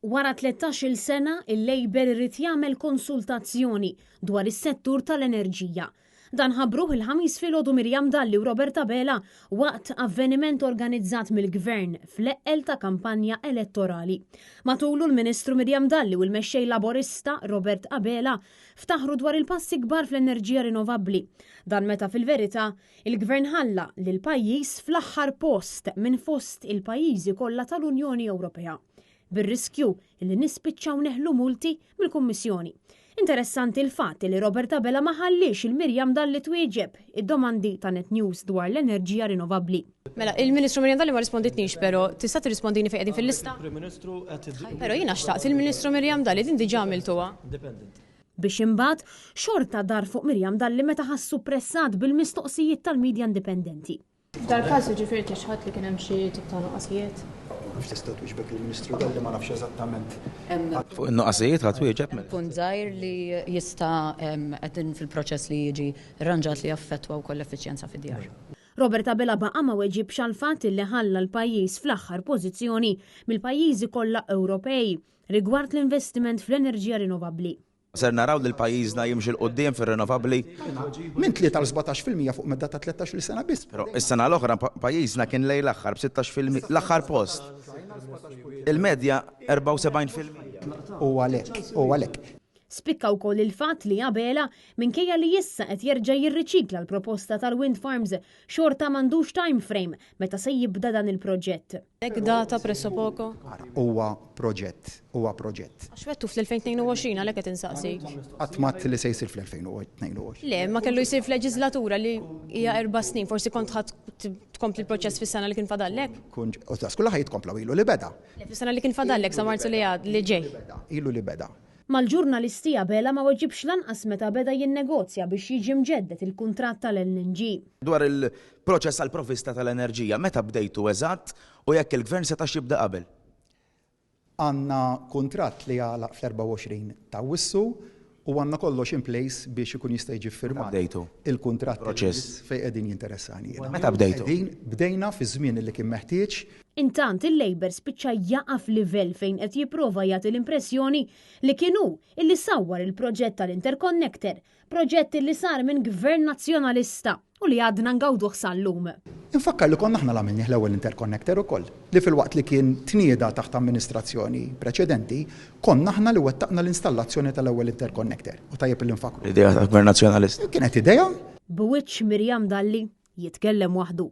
Wara 13-il sena, il-Labor irid jagħmel konsultazzjoni dwar is-settur tal-enerġija. Dan ħabbruh il-ħamis filgħodu Mirjam Dalli u Robert Abela waqt avveniment organizzat mill-Gvern fl-eqqel ta' kampanja elettorali. Matulu l-Ministru Mirjam Dalli u l-mexxej Laborista Robert Abela ftaħru dwar il-passi kbar fl-enerġija rinnovabbli. Dan meta fil-verità il-Gvern ħalla lil pajjiż fl-aħħar post minn fost il-pajjiżi kollha tal-Unjoni Ewropea, bir-riskju li nispiċċaw neħlu multi mill-Kummissjoni. Interessanti l-fatt li Robert Abela ma ħallix il-Mirjam Dalli twieġeb id-domandi ta' Net News dwar l-enerġija rinnovabbli. Mela, il-Ministru Mirjam Dalli ma risponditniex, però tista' tirrispondini fejn qegħdin fil-lista? Però jiena xtaqt il-Ministru Mirjam Dalli din diġà għamiltuha. Biex imbagħad xorta dar fuq Mirjam Dalli meta ħassu pressat bil-mistoqsijiet tal-medja indipendenti. Dal-każ ġifieri tixħad li kien hemm xi tip ta' nuqqasijiet? Mux tista' twieġbek il-Ministru Dalli ma nafx eżattament. Fuq in-nuqqasijiet ħadd twieġeb. Punt żgħir li jista' qegħdin fil-proċess li jiġi rranġat li jaffettwa wkoll l-effiċjenza fid-djar. Robert Abela baqa' ma weġibx għal fatt li ħalla l-pajjiż fl-aħħar pożizzjoni mill-pajjiżi kollha Ewropej rigward l-investiment fl-enerġija rinnovabbli. Ser naraw li l-pajjiżna jimxi l-qudiem fir-rinnovabbli. Minn 3-17% fuq medda ta' 13 sena biss. Però is-sena l-oħra pajjiżna kien lejn l-aħħar b'16% l-aħħar post. Il-medja 74%. U għalhekk. Spikka wkoll il-fatt li Abela minkejja li issa qed jerġa' jirriċikla l-proposta tal-wind farms xorta m'għandux time frame meta se jibda dan il-proġett. Hekk data presso poco? Huwa proġett. Għax wettu fl-2022 għalhekk qed insaqsik. Qatt matt li se jsir fl-2022. Le, ma kellu jsir f'leġislatura li hija 4 snin, forsi kont ħadd tkompli l-proċess fis-sena li kien fadallek. Kull ħajt kompla ilu li beda. Fis-sena li kien fadallek sa Marzu li ġej. Ilu li beda. Mal-ġurnalisti Abela ma weġibx lanqas meta beda jinnegozja biex jiġi mġeddet il-kuntratt tal-LNG. Dwar il-proċess għall-provvista tal-enerġija, meta bdejtu eżatt u jekk il-Gvern setax jibda qabel? Għandna kuntratt li jagħlaq fl-24 ta' Wissu u għandna kollox in place biex ikun jista' jiġi firmat. Il-kuntratt fejn qegħdin jinteressani. Meta bdejtu? Bdejna fi żmien li kien meħtieġ. Intant il-Labor spiċċa jaqaf livell fejn qed jipprova jagħti l-impressjoni li kienu illi sawwar il-proġett tal-Interconnector, proġett li sar minn Gvern nazzjonalista u li għadna ngawduh sal-lum. Infakkar li konna aħna l-għamilni l-ewwel Interconnector ukoll, li fil-waqt li kien tnieda taħt amministrazzjoni preċedenti, konna aħna li wettaqna l-installazzjoni tal-ewwel Interconnector. U tajjeb l-infakru. L-idea tal-Gvern nazzjonalista. Kienet idea? B'wiċċ Mirjam Dalli jitkellem waħdu.